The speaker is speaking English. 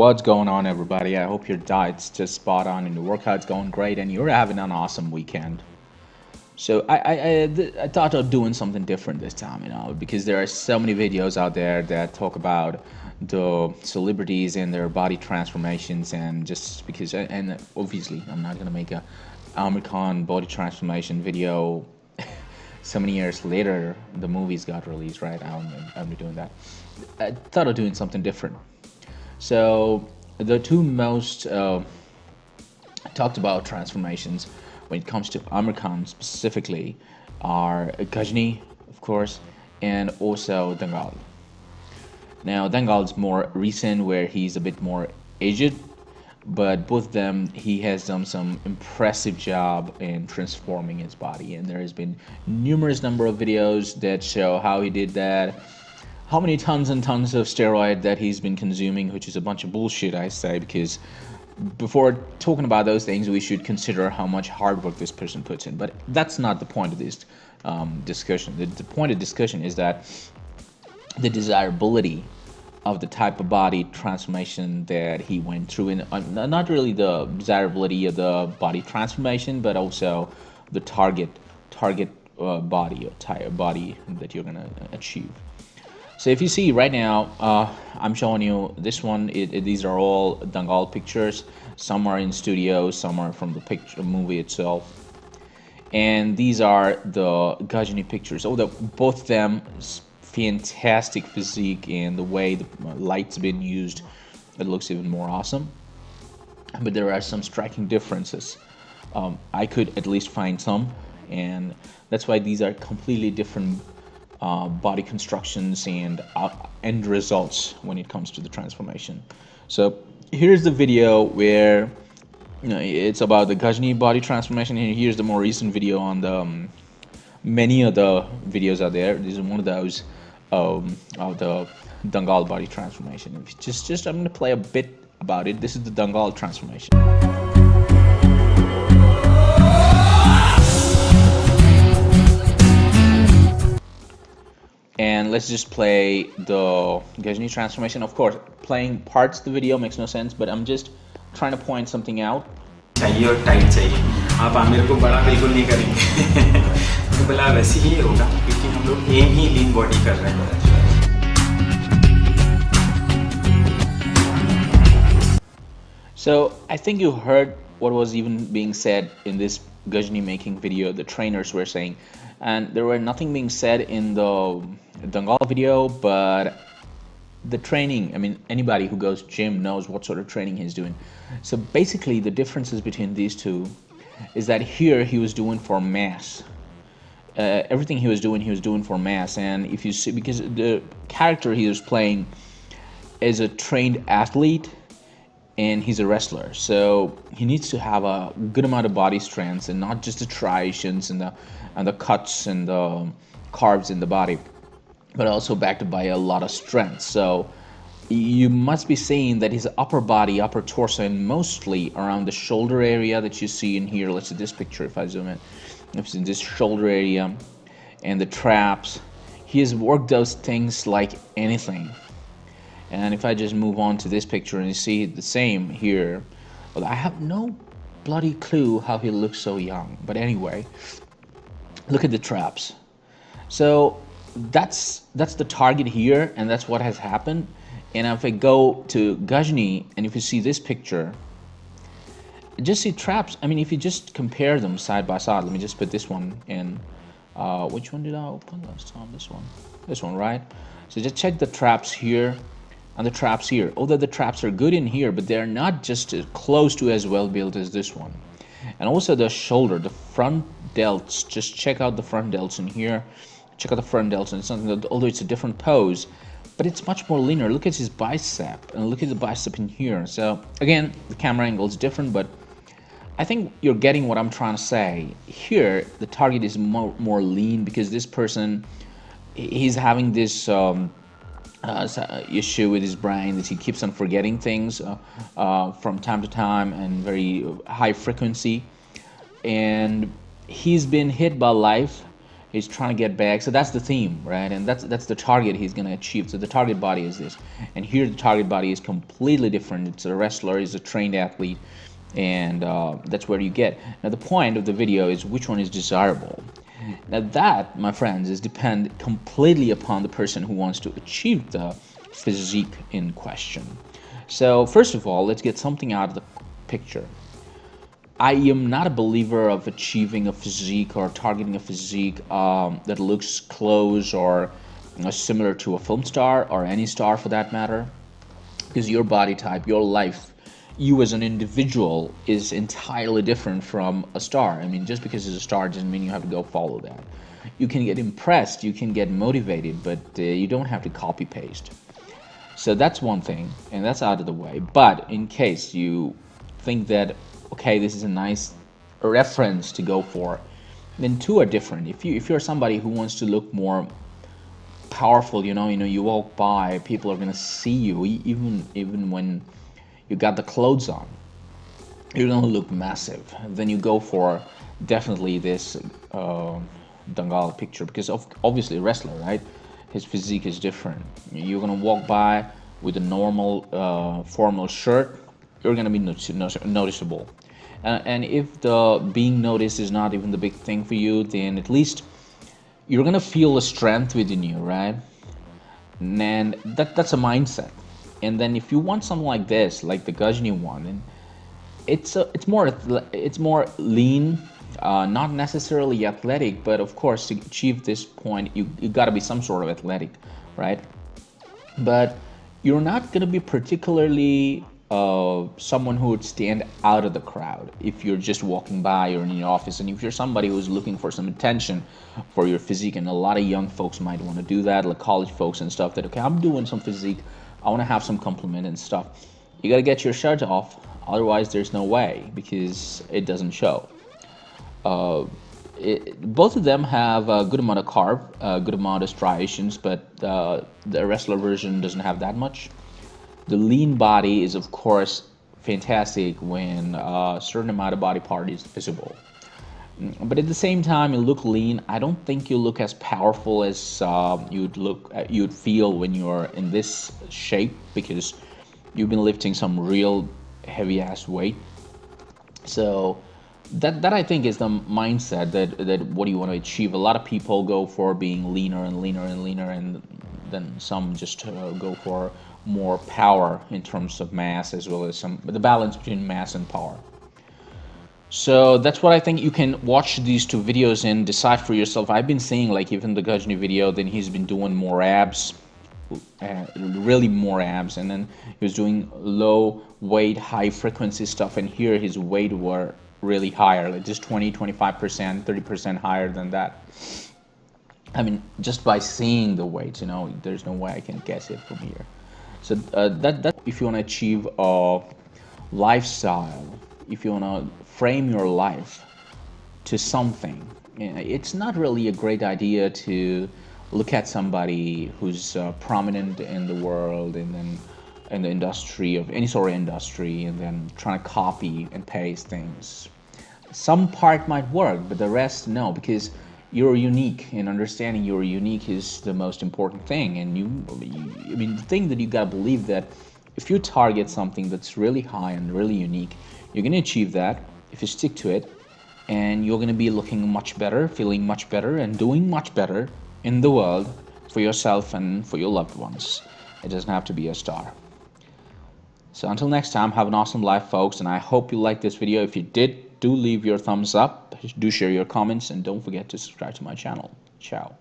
What's going on, everybody? I hope your diet's just spot on and your workout's going great and you're having an awesome weekend. So I thought of doing something different this time, because there are so many videos out there that talk about the celebrities and their body transformations, and just because, and obviously, I'm not gonna make a Aamir Khan body transformation video. So many years later, the movies got released, right? I'm be doing that. I thought of doing something different. So the two most talked about transformations when it comes to Aamir Khan specifically are Gajni, of course, and also Dangal. Now Dangal's more recent, where he's a bit more aged, but both of them, he has done some impressive job in transforming his body, and there has been numerous number of videos that show how he did that, how many tons and tons of steroid that he's been consuming, which is a bunch of bullshit, I say, because before talking about those things, we should consider how much hard work this person puts in. But that's not the point of this discussion. The point of discussion is that the desirability of the type of body transformation that he went through, and not really the desirability of the body transformation, but also the target body or type body that you're gonna achieve. So if you see right now, I'm showing you this one. These are all Dangal pictures. Some are in studio, some are from the picture movie itself. And these are the Gajni pictures. Oh, both of them, fantastic physique, and the way the light's been used, it looks even more awesome. But there are some striking differences. I could at least find some, and that's why these are completely different body constructions and end results when it comes to the transformation. So here's the video where it's about the Gajni body transformation, and here's the more recent video on the many of the videos out there. This is one of those of the Dangal body transformation. Just I'm going to play a bit about it. This is the Dangal transformation. And let's just play the Gajni transformation. Of course, playing parts of the video makes no sense, but I'm just trying to point something out. चाहिए और tight चाहिए. आप आमिर को बड़ा बिल्कुल नहीं करेंगे. तो बोला वैसे ही होगा, क्योंकि हम लोग एम ही लीन बॉडी कर रहे हैं. So I think you heard what was even being said in this Gajni making video. The trainers were saying, and there were nothing being said in the Dangal video, but the training, I mean, anybody who goes gym knows what sort of training he's doing. So basically the differences between these two is that here he was doing for mass. Everything he was doing for mass. And if you see, because the character he was playing is a trained athlete and he's a wrestler, so he needs to have a good amount of body strength, and not just the striations and the cuts and the carbs in the body, but also backed by a lot of strength. So you must be seeing that his upper body, upper torso, and mostly around the shoulder area that you see in here. Let's see this picture if I zoom in. It's in this shoulder area and the traps. He has worked those things like anything. And if I just move on to this picture and you see the same here, well, I have no bloody clue how he looks so young. But anyway, look at the traps. So that's the target here, and that's what has happened. And if I go to Gajni, and if you see this picture, just see traps. I mean, if you just compare them side by side, let me just put this one in. Which one did I open last time? This one, right? So just check the traps here and the traps here. Although the traps are good in here, but they're not just as close to as well built as this one. And also the shoulder, the front delts, just check out the front delts in here. Check out the front delts, and it's something that, although it's a different pose, but it's much more linear. Look at his bicep, and look at the bicep in here. So again, the camera angle is different, but I think you're getting what I'm trying to say. Here, the target is more lean, because this person, he's having this issue with his brain that he keeps on forgetting things from time to time, and very high frequency. And he's been hit by life, He's trying to get back. So that's the theme, right? And that's the target he's going to achieve. So the target body is this, and here the target body is completely different. It's a wrestler, is a trained athlete, and that's where you get. Now the point of the video is which one is desirable. Now that, my friends, is depend completely upon the person who wants to achieve the physique in question. So first of all, let's get something out of the picture. I am not a believer of achieving a physique or targeting a physique that looks close or similar to a film star or any star for that matter, because your body type, your life, you as an individual is entirely different from a star. I mean, just because it's a star doesn't mean you have to go follow that. You can get impressed, you can get motivated, but you don't have to copy paste. So that's one thing, and that's out of the way. But in case you think that, okay, this is a nice reference to go for, then two are different. If you're somebody who wants to look more powerful, you walk by, people are gonna see you, even when you got the clothes on, you're gonna look massive. Then you go for definitely this Dangal picture, because obviously wrestler, right? His physique is different. You're gonna walk by with a normal formal shirt, you're gonna be noticeable. And if the being noticed is not even the big thing for you, then at least you're gonna feel a strength within you, right? And that's a mindset. And then if you want something like this, like the Gajni one, and it's more lean, not necessarily athletic, but of course to achieve this point, you got to be some sort of athletic, right? But you're not going to be particularly someone who would stand out of the crowd if you're just walking by or in your office. And if you're somebody who's looking for some attention for your physique, and a lot of young folks might want to do that, like college folks and stuff, that okay, I'm doing some physique, I want to have some compliment and stuff, you got to get your shirt off, otherwise there's no way, because it doesn't show. Both of them have a good amount of carb, a good amount of striations, but the wrestler version doesn't have that much. The lean body is, of course, fantastic when a certain amount of body part is visible. But at the same time, you look lean. I don't think you look as powerful as you'd feel when you're in this shape, because you've been lifting some real heavy ass weight. So that I think is the mindset that what do you want to achieve. A lot of people go for being leaner and leaner and leaner, and then some just go for more power in terms of mass, as well as the balance between mass and power. So that's what I think. You can watch these two videos and decide for yourself. I've been seeing, like, even the Gajni video, then he's been doing more abs, really more abs, and then he was doing low weight, high frequency stuff, and here his weight were really higher, like just 20-25%, 30% higher than that. I mean, just by seeing the weights, there's no way I can guess it from here. So that if you want to achieve a lifestyle, if you want to frame your life to something, it's not really a great idea to look at somebody who's prominent in the world, and then in the industry, of any sort of industry, and then trying to copy and paste things. Some part might work, but the rest no, because you're unique, and understanding you're unique is the most important thing. And I mean, the thing that you gotta believe, that if you target something that's really high and really unique, you're gonna achieve that if you stick to it, and you're gonna be looking much better, feeling much better, and doing much better in the world for yourself and for your loved ones. It doesn't have to be a star. So until next time, have an awesome life, folks, and I hope you liked this video. If you did, do leave your thumbs up, do share your comments, and don't forget to subscribe to my channel. Ciao.